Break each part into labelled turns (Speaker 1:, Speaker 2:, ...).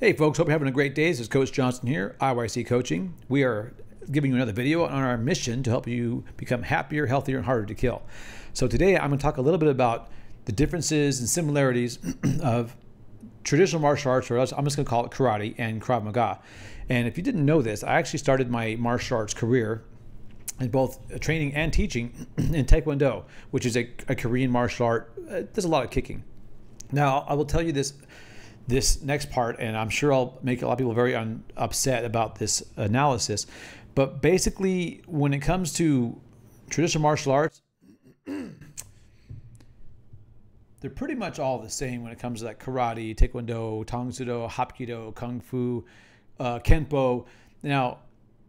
Speaker 1: Hey folks, hope you're having a great day. This is Coach Johnson here, IYC Coaching. We are giving you another video on our mission to help you become happier, healthier, and harder to kill. So today I'm going to talk a little bit about the differences and similarities of traditional martial arts, or I'm just going to call it karate, and Krav Maga. And if you didn't know this, I actually started my martial arts career in both training and teaching in Taekwondo, which is a Korean martial art. There's a lot of kicking. Now, I will tell you this next part, and I'm sure I'll make a lot of people very upset about this analysis, but basically when it comes to traditional martial arts, they're pretty much all the same when it comes to like karate, taekwondo, tang soo do, hapkido, kung fu, kenpo. Now,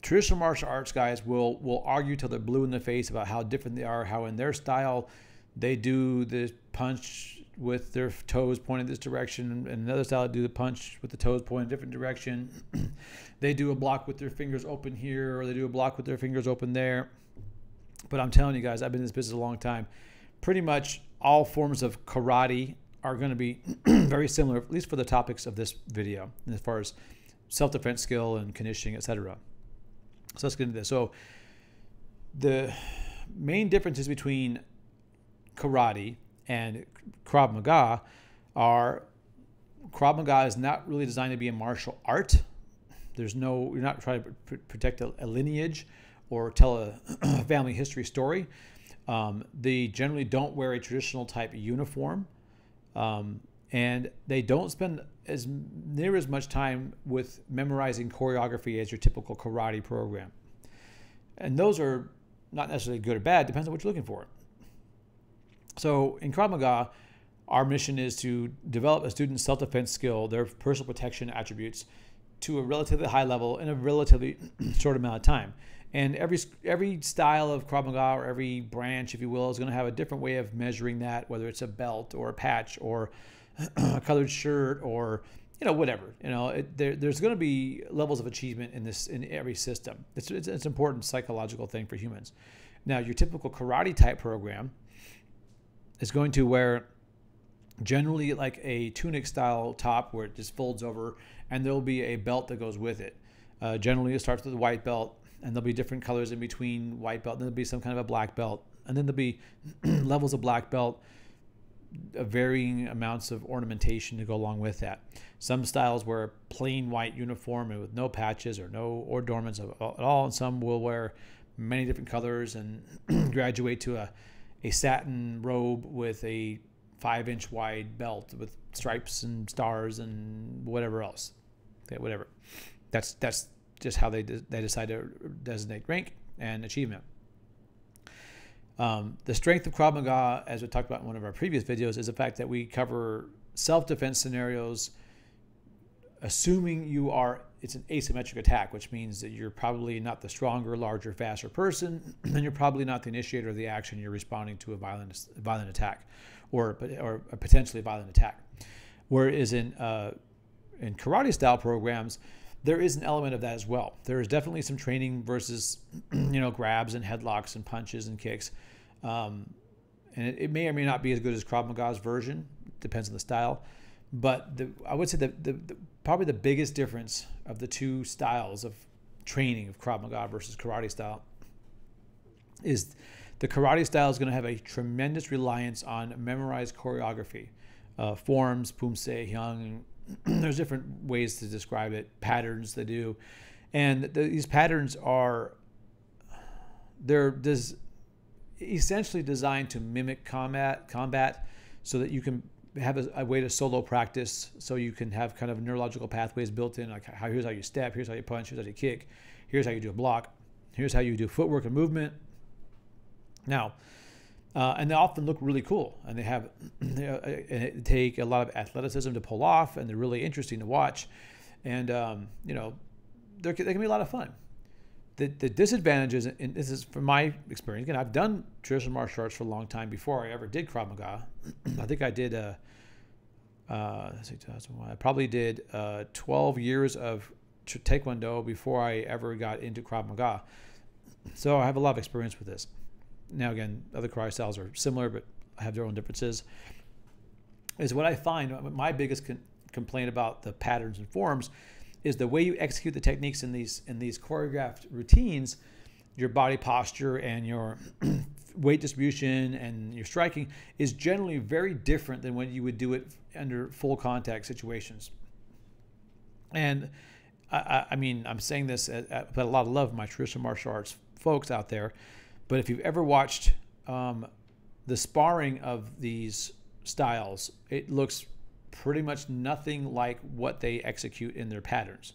Speaker 1: traditional martial arts guys will argue till they're blue in the face about how different they are, how in their style they do the punch with their toes pointing this direction, and another style do the punch with the toes pointing a different direction. They do a block with their fingers open here, or they do a block with their fingers open there. But I'm telling you guys, I've been in this business a long time. Pretty much all forms of karate are going to be very similar, at least for the topics of this video, as far as self-defense skill and conditioning, etc. So let's get into this. So the main differences between karate and Krav Maga are, Krav Maga is not really designed to be a martial art. You're not trying to protect a lineage or tell a family history story. They generally don't wear a traditional type uniform, and they don't spend near as much time with memorizing choreography as your typical karate program. And those are not necessarily good or bad, depends on what you're looking for. So in Krav Maga, our mission is to develop a student's self-defense skill, their personal protection attributes, to a relatively high level in a relatively short amount of time. And every style of Krav Maga, or every branch, if you will, is going to have a different way of measuring that, whether it's a belt or a patch or a colored shirt, or whatever. There's going to be levels of achievement in every system. It's an important psychological thing for humans. Now, your typical karate type program is going to wear generally like a tunic style top where it just folds over, and there'll be a belt that goes with it. Generally it starts with a white belt, and there'll be different colors in between white belt, and there'll be some kind of a black belt, and then there'll be levels of black belt, varying amounts of ornamentation to go along with that. Some styles wear a plain white uniform and with no patches or no adornments at all, and some will wear many different colors and graduate to a satin robe with a 5-inch wide belt with stripes and stars and whatever else. Okay, whatever. That's just how they decide to designate rank and achievement. The strength of Krav Maga, as we talked about in one of our previous videos, is the fact that we cover self-defense scenarios, assuming it's an asymmetric attack, which means that you're probably not the stronger, larger, faster person, and you're probably not the initiator of the action. You're responding to a violent attack, or a potentially violent attack. Whereas in karate style programs, there is an element of that as well. There is definitely some training versus grabs and headlocks and punches and kicks, and it may or may not be as good as Krav Maga's version. Depends on the style. But I would say probably the biggest difference of the two styles of training of Krav Maga versus karate style is the karate style is going to have a tremendous reliance on memorized choreography, forms, pumse, hyung. There's different ways to describe it, patterns they do, and these patterns they're essentially designed to mimic combat, so that you can have a way to solo practice, so you can have kind of neurological pathways built in, like here's how you step, here's how you punch, here's how you kick, here's how you do a block, here's how you do footwork and movement. Now, and they often look really cool, and they take a lot of athleticism to pull off, and they're really interesting to watch, and they can be a lot of fun. The disadvantages, and this is from my experience, again, I've done traditional martial arts for a long time before I ever did Krav Maga. I think I did I probably did 12 years of Taekwondo before I ever got into Krav Maga. So I have a lot of experience with this. Now again, other karate styles are similar, but have their own differences. Is what I find my biggest complain about the patterns and forms, is the way you execute the techniques in these choreographed routines, your body posture and your weight distribution and your striking is generally very different than when you would do it under full contact situations. And I mean, I'm saying this with a lot of love for my traditional martial arts folks out there, but if you've ever watched the sparring of these styles, it looks pretty much nothing like what they execute in their patterns.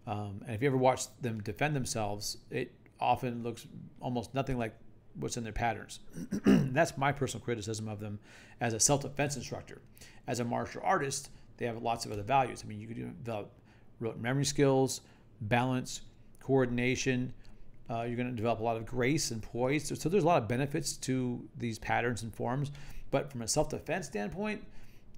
Speaker 1: And if you ever watch them defend themselves, it often looks almost nothing like what's in their patterns. That's my personal criticism of them as a self-defense instructor. As a martial artist, they have lots of other values. I mean, you can develop rote memory skills, balance, coordination. You're going to develop a lot of grace and poise. So there's a lot of benefits to these patterns and forms. But from a self-defense standpoint,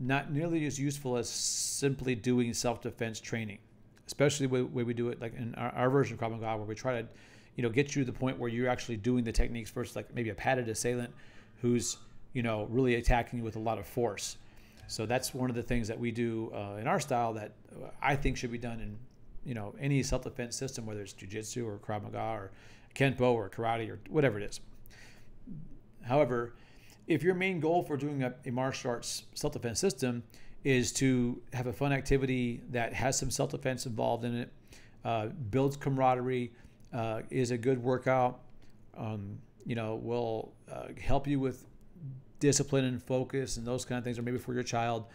Speaker 1: not nearly as useful as simply doing self-defense training, especially the way we do it, like in our version of Krav Maga, where we try to, get you to the point where you're actually doing the techniques versus like maybe a padded assailant who's, really attacking you with a lot of force. So that's one of the things that we do in our style that I think should be done in, any self-defense system, whether it's jiu-jitsu or Krav Maga or Kenpo or karate or whatever it is. However, if your main goal for doing a martial arts self-defense system is to have a fun activity that has some self-defense involved in it, builds camaraderie, is a good workout, will help you with discipline and focus and those kind of things, or maybe for your child,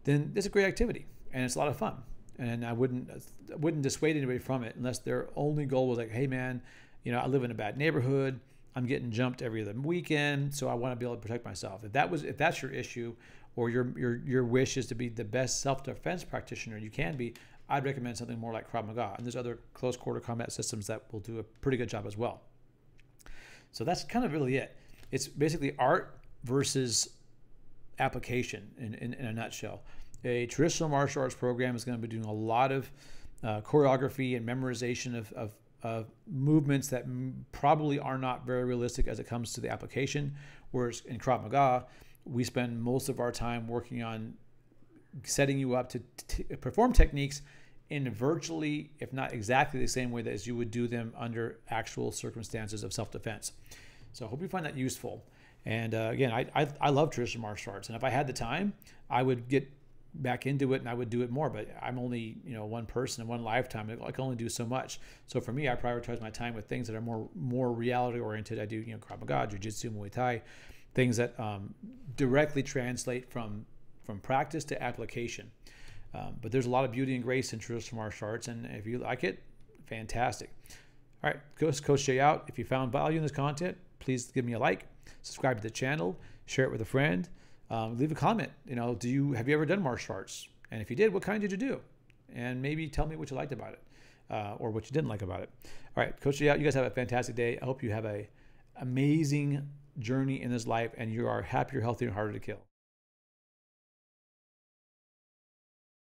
Speaker 1: then it's a great activity and it's a lot of fun. And I wouldn't dissuade anybody from it unless their only goal was like, hey man, I live in a bad neighborhood. I'm getting jumped every other weekend, so I want to be able to protect myself. If that's your issue, or your wish is to be the best self-defense practitioner you can be, I'd recommend something more like Krav Maga. And there's other close quarter combat systems that will do a pretty good job as well. So that's kind of really it. It's basically art versus application in a nutshell. A traditional martial arts program is going to be doing a lot of choreography and memorization of movements that probably are not very realistic as it comes to the application. Whereas in Krav Maga, we spend most of our time working on setting you up to perform techniques in virtually, if not exactly the same way that as you would do them under actual circumstances of self-defense. So I hope you find that useful. And again, I love traditional martial arts. And if I had the time, I would get back into it and I would do it more, but I'm only one person in one lifetime. I can only do so much. So for me, I prioritize my time with things that are more reality oriented. I do Krav Maga, jiu-jitsu, Muay Thai, things that directly translate from practice to application. But there's a lot of beauty and grace in traditional martial arts, and if you like it, fantastic. All right, Coach Jay out. If you found value in this content, please give me a like, subscribe to the channel, share it with a friend. Leave a comment. Have you ever done martial arts? And if you did, what kind did you do? And maybe tell me what you liked about it, or what you didn't like about it. All right, Coach Jay out. You guys have a fantastic day. I hope you have an amazing journey in this life, and you are happier, healthier, and harder to kill.